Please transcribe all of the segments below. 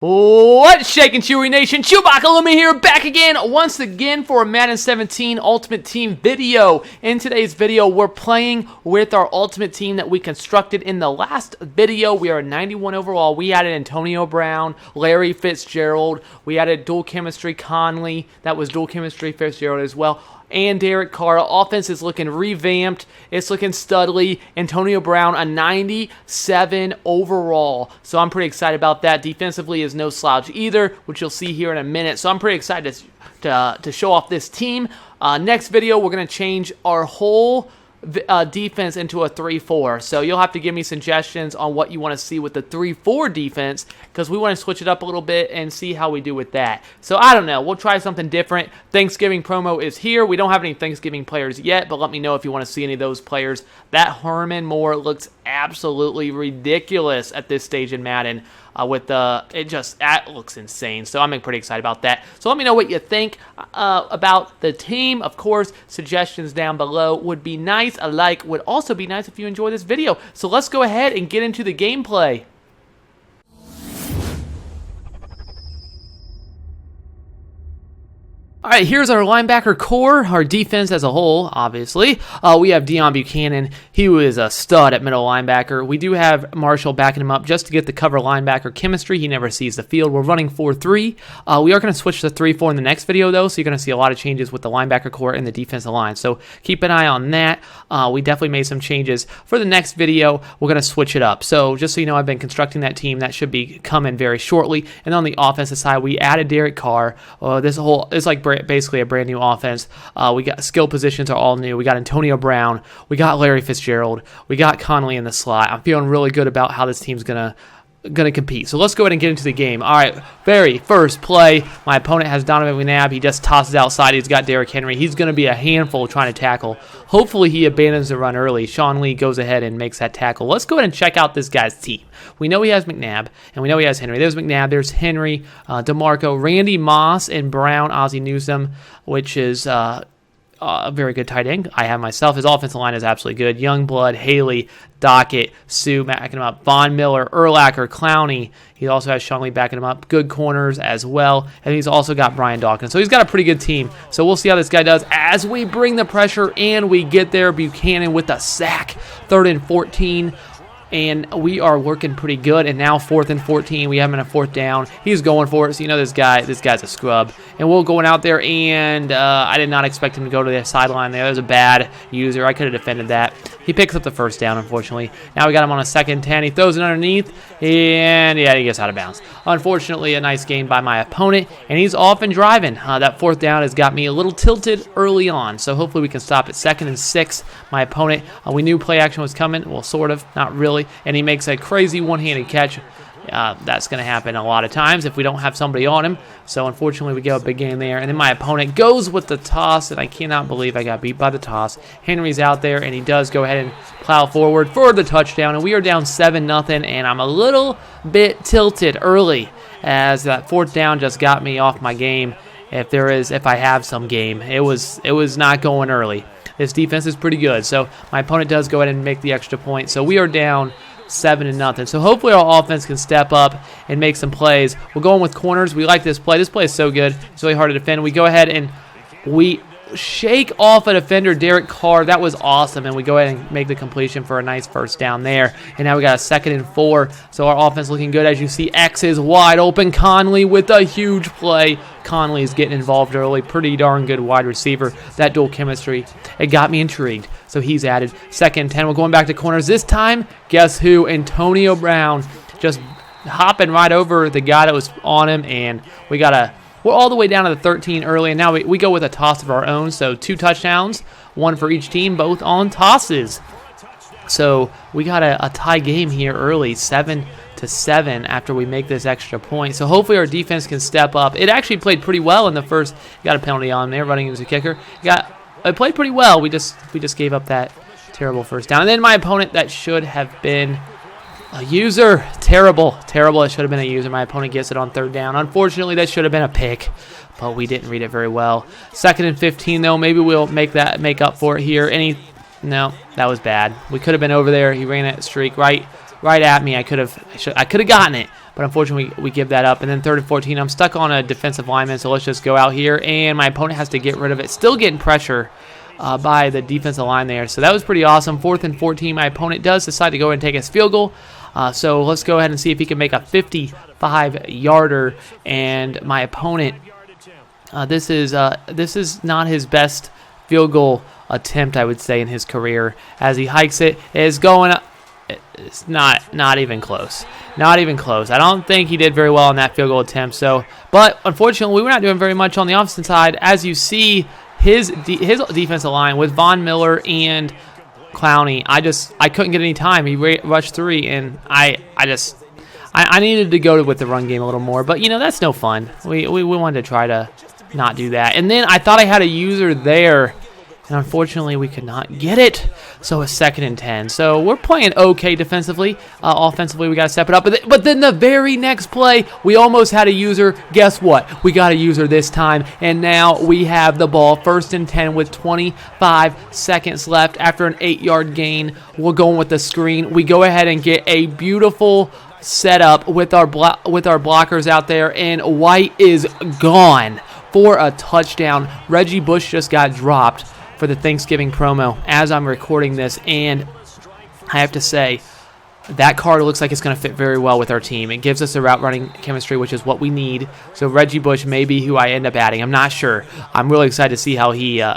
What's shaking, Chewy Nation? ChewbaccaLlama here, back again, once again for a Madden 17 Ultimate Team video. In today's video, we're playing with our Ultimate Team that we constructed in the last video. We are 91 overall. We added Antonio Brown, Larry Fitzgerald. We added dual chemistry Conley. That was dual chemistry Fitzgerald as well. And Derek Carr. Offense is looking revamped. It's looking studly. Antonio Brown, a 97 overall. So I'm pretty excited about that. Defensively is no slouch either, which you'll see here in a minute. So I'm pretty excited to show off this team. Next video, we're going to change our whole defense into a 3-4. So you'll have to give me suggestions on what you want to see with the 3-4 defense, because we want to switch it up a little bit and see how we do with that. So I don't know. We'll try something different. Thanksgiving promo is here. We don't have any Thanksgiving players yet, but let me know if you want to see any of those players. That Herman Moore looks absolutely ridiculous at this stage in Madden. That looks insane. So I'm pretty excited about that. So let me know what you think about the team. Of course, suggestions down below would be nice. A like would also be nice if you enjoy this video. So let's go ahead and get into the gameplay. All right, here's our linebacker core, our defense as a whole, obviously. We have Deion Buchanan. He was a stud at middle linebacker. We do have Marshall backing him up just to get the cover linebacker chemistry. He never sees the field. We're running 4-3. We are going to switch to 3-4 in the next video, though, so you're going to see a lot of changes with the linebacker core and the defensive line. So keep an eye on that. We definitely made some changes. For the next video, we're going to switch it up. So just so you know, I've been constructing that team. That should be coming very shortly. And on the offensive side, we added Derek Carr. It's like basically a brand new offense. We got skill positions are all new. We got Antonio Brown. We got Larry Fitzgerald. We got Conley in the slot. I'm feeling really good about how this team's gonna compete. So let's go ahead and get into the game. All right, very first play. My opponent has Donovan McNabb. He just tosses outside. He's got Derrick Henry. He's going to be a handful trying to tackle. Hopefully he abandons the run early. Sean Lee goes ahead and makes that tackle. Let's go ahead and check out this guy's team. We know he has McNabb, and we know he has Henry. There's McNabb. There's Henry, DeMarco, Randy Moss, and Brown, Ozzie Newsome, which is a very good tight end. I have myself. His offensive line is absolutely good. Youngblood, Haley, Dockett, Sue backing him up, Von Miller, Urlacher, Clowney. He also has Sean Lee backing him up. Good corners as well. And he's also got Brian Dawkins. So he's got a pretty good team. So we'll see how this guy does as we bring the pressure and we get there. Buchanan with the sack. 3rd and 14. And we are working pretty good. And now 4th and 14. We have him in a 4th down. He's going for it. So you know this guy's a scrub. And we're going out there, and I did not expect him to go to the sideline there. That was a bad user. I could have defended that. He picks up the 1st down, unfortunately. Now we got him on a 2nd and 10. He throws it underneath, and yeah, he gets out of bounds. Unfortunately, a nice game by my opponent, and he's off and driving. That 4th down has got me a little tilted early on, so hopefully we can stop it. 2nd and 6. My opponent, we knew play action was coming. Well, sort of, not really. And he makes a crazy one-handed catch. That's going to happen a lot of times if we don't have somebody on him. So unfortunately, we get a big game there. And then my opponent goes with the toss, and I cannot believe I got beat by the toss. Henry's out there, and he does go ahead and plow forward for the touchdown. And we are down 7-0, and I'm a little bit tilted early as that 4th down just got me off my game. If I have some game, it was not going early. This defense is pretty good. So my opponent does go ahead and make the extra point. So we are down 7-0. So hopefully our offense can step up and make some plays. We're going with corners. We like this play. This play is so good. It's really hard to defend. We go ahead and we shake off a defender, Derek Carr. That was awesome. And we go ahead and make the completion for a nice 1st down there. And now we got a 2nd and 4. So our offense looking good. As you see, X is wide open. Conley with a huge play. Conley is getting involved early. Pretty darn good wide receiver. That dual chemistry, it got me intrigued. So he's added. 2nd and 10. We're going back to corners. This time, guess who? Antonio Brown just hopping right over the guy that was on him. And we're all the way down to the 13 early. And now we go with a toss of our own. So 2 touchdowns, 1 for each team, both on tosses. So we got a tie game here early, 7-7 after we make this extra point. So hopefully our defense can step up. It actually played pretty well in the first. Got a penalty on there, running as a kicker. It played pretty well. We just gave up that terrible 1st down. And then my opponent, that should have been a user. Terrible. It should have been a user. My opponent gets it on 3rd down. Unfortunately, that should have been a pick, but we didn't read it very well. 2nd and 15, though. Maybe we'll make up for it here. No, that was bad. We could have been over there. He ran that streak right right at me. I could have gotten it, but unfortunately we give that up. And then 3rd and 14, I'm stuck on a defensive lineman, so let's just go out here, and my opponent has to get rid of it. Still getting pressure by the defensive line there, so that was pretty awesome. 4th and 14, my opponent does decide to go and take his field goal. So let's go ahead and see if he can make a 55-yarder. And my opponent, this is not his best field goal attempt, I would say, in his career. As he hikes it, is going up. It's not even close. Not even close. I don't think he did very well on that field goal attempt. So, but unfortunately, we're not doing very much on the offensive side. As you see, his defensive line with Von Miller and Clowney, I couldn't get any time. He rushed 3, and I needed to go with the run game a little more. But that's no fun. We wanted to try to not do that. And then I thought I had a user there, and unfortunately we could not get it. So it's 2nd and 10. So we're playing okay defensively. Offensively, we got to step it up. But then the very next play, we almost had a user. Guess what? We got a user this time. And now we have the ball. 1st and 10 with 25 seconds left after an 8-yard gain. We're going with the screen. We go ahead and get a beautiful setup with our blockers out there. And White is gone for a touchdown. Reggie Bush just got dropped for the Thanksgiving promo as I'm recording this, and I have to say that card looks like it's going to fit very well with our team. It gives us a route running chemistry, which is what we need. So Reggie Bush may be who I end up adding. I'm not sure. I'm really excited to see how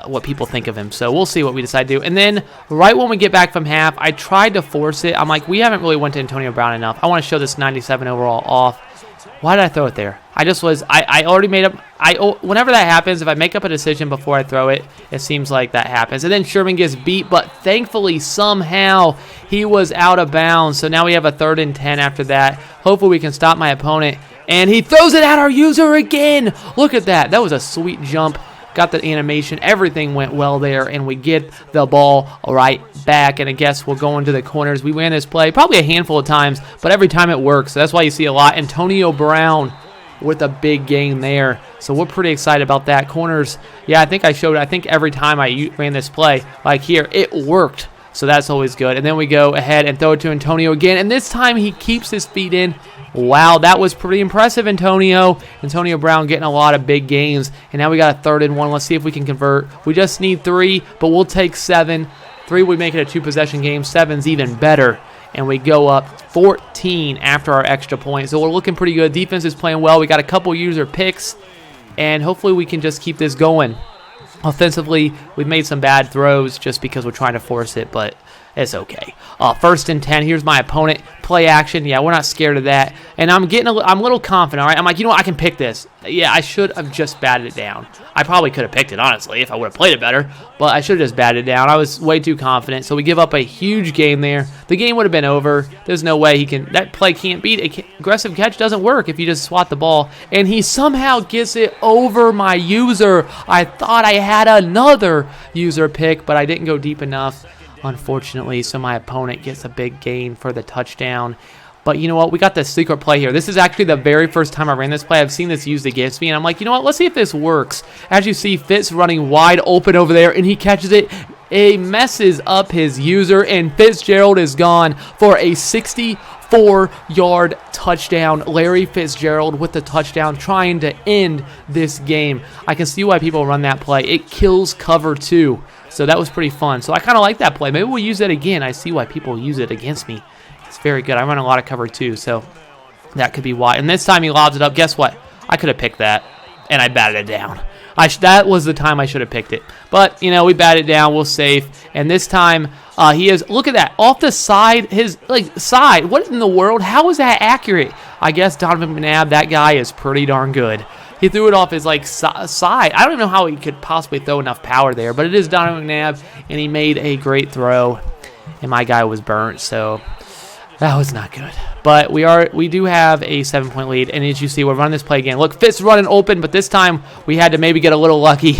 what people think of him. So we'll see what we decide to do. And then right when we get back from half, I tried to force it. I'm like, we haven't really went to Antonio Brown enough. I want to show this 97 overall off. Why did I throw it there? I already made up. Whenever that happens, if I make up a decision before I throw it, it seems like that happens. And then Sherman gets beat, but thankfully, somehow, he was out of bounds. So now we have a 3rd and 10 after that. Hopefully, we can stop my opponent. And he throws it at our user again. Look at that. That was a sweet jump. Got the animation. Everything went well there, and we get the ball right back. And I guess we'll go into the corners. We win this play probably a handful of times, but every time it works. So that's why you see a lot. Antonio Brown with a big gain there. So we're pretty excited about that. Corners, yeah, I think every time I ran this play, like here, it worked. So that's always good. And then we go ahead and throw it to Antonio again. And this time he keeps his feet in. Wow, that was pretty impressive, Antonio. Antonio Brown getting a lot of big gains. And now we got a 3rd and 1. Let's see if we can convert. We just need 3, but we'll take 7. 3 would make it a 2-possession game. 7's even better. And we go up 14 after our extra point. So we're looking pretty good. Defense is playing well. We got a couple user picks. And hopefully we can just keep this going. Offensively, we've made some bad throws just because we're trying to force it, but it's okay. 1st and 10. Here's my opponent. Play action. Yeah, we're not scared of that. And I'm a little confident, all right? I'm like, I can pick this. Yeah, I should have just batted it down. I probably could have picked it, honestly, if I would have played it better. But I should have just batted it down. I was way too confident. So we give up a huge game there. The game would have been over. There's no way that play can't beat it. Aggressive catch doesn't work if you just swat the ball. And he somehow gets it over my user. I thought I had another user pick, but I didn't go deep enough, unfortunately. So my opponent gets a big gain for the touchdown. But you know what? We got the secret play here. This is actually the very first time I ran this play. I've seen this used against me, and I'm like, let's see if this works. As you see, Fitz running wide open over there, and he catches it. He messes up his user, and Fitzgerald is gone for a 64-yard touchdown. Larry Fitzgerald with the touchdown, trying to end this game. I can see why people run that play. It kills cover 2. So that was pretty fun. So I kind of like that play. Maybe we'll use that again. I see why people use it against me. It's very good. I run a lot of cover 2, so that could be why. And this time he lobs it up. Guess what? I could have picked that, and I batted it down. That was the time I should have picked it. But, we batted it down. We'll safe. And this time he is, look at that, off the side, side. What in the world? How is that accurate? I guess Donovan McNabb, that guy is pretty darn good. He threw it off his side. I don't know how he could possibly throw enough power there, but it is Donovan McNabb, and he made a great throw, and my guy was burnt, so that was not good. But we do have a 7-point lead, and as you see, we're running this play again. Look, Fitz running open, but this time we had to maybe get a little lucky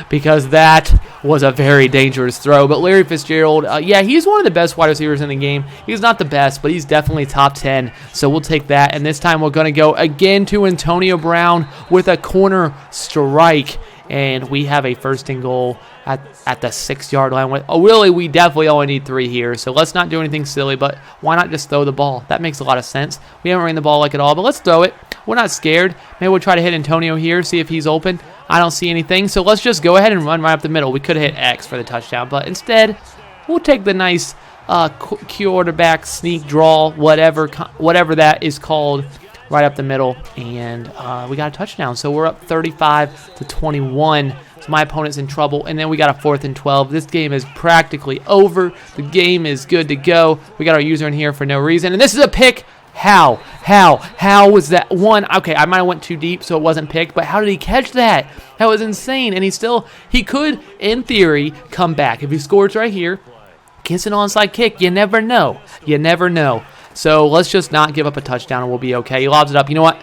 because that was a very dangerous throw. But Larry Fitzgerald, yeah, he's one of the best wide receivers in the game. He's not the best, but he's definitely top 10, so we'll take that. And this time we're going to go again to Antonio Brown with a corner strike. and we have a 1st and goal at the 6-yard line. Oh, really, we definitely only need 3 here, so let's not do anything silly, but why not just throw the ball? That makes a lot of sense. We haven't ran the ball like at all, but let's throw it. We're not scared. Maybe we'll try to hit Antonio here, see if he's open. I don't see anything, so let's just go ahead and run right up the middle. We could have hit X for the touchdown, but instead, we'll take the nice quarterback sneak draw, whatever that is called, right up the middle, and we got a touchdown. So we're up 35-21. So my opponent's in trouble, and then we got a 4th and 12. This game is practically over. The game is good to go. We got our user in here for no reason, and this is a pick. How was that one? Okay, I might have went too deep, so it wasn't picked, but how did he catch that? That was insane, and he could, in theory, come back. If he scores right here, gets an onside kick, you never know. You never know. So let's just not give up a touchdown and we'll be okay. He lobs it up. You know what?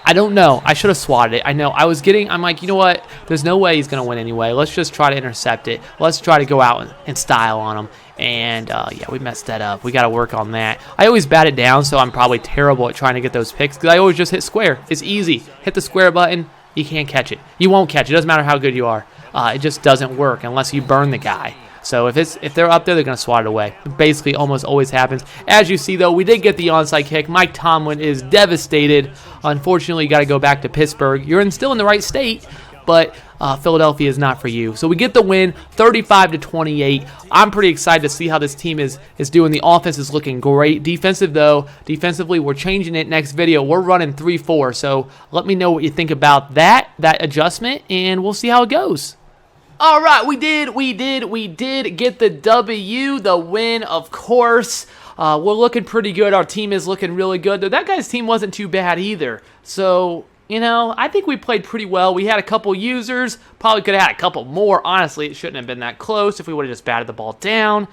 I don't know. I should have swatted it. I know. I'm like, you know what? There's no way he's going to win anyway. Let's just try to intercept it. Let's try to go out and style on him. And, yeah, we messed that up. We got to work on that. I always bat it down, so I'm probably terrible at trying to get those picks because I always just hit square. It's easy. Hit the square button. You can't catch it. You won't catch it. It doesn't matter how good you are. It just doesn't work unless you burn the guy. So if they're up there, they're going to swat it away. It basically almost always happens. As you see, though, we did get the onside kick. Mike Tomlin is devastated. Unfortunately, you got to go back to Pittsburgh. You're still in the right state, but Philadelphia is not for you. So we get the win, 35-28. I'm pretty excited to see how this team is doing. The offense is looking great. Defensively, we're changing it next video. We're running 3-4. So let me know what you think about that adjustment, and we'll see how it goes. All right, we did get the W, the win, of course. We're looking pretty good. Our team is looking really good. Though that guy's team wasn't too bad either. So, you know, I think we played pretty well. We had a couple users. Probably could have had a couple more. Honestly, it shouldn't have been that close if we would have just batted the ball down.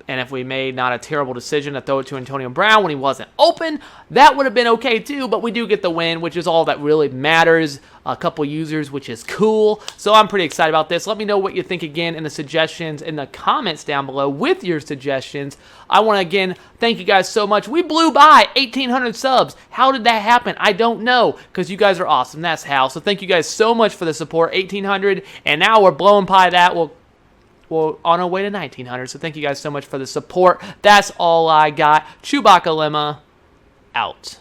And if we made not a terrible decision to throw it to Antonio Brown when he wasn't open, that would have been okay too, but we do get the win, which is all that really matters. A couple users, which is cool. So I'm pretty excited about this. Let me know what you think again in the suggestions in the comments down below with your suggestions. I want to again thank you guys so much. We blew by 1,800 subs. How did that happen? I don't know, because you guys are awesome. That's how. So thank you guys so much for the support. 1,800, and now we're blowing by that. Well, on our way to 1,900, so thank you guys so much for the support. That's all I got. ChewbaccaLlama, out.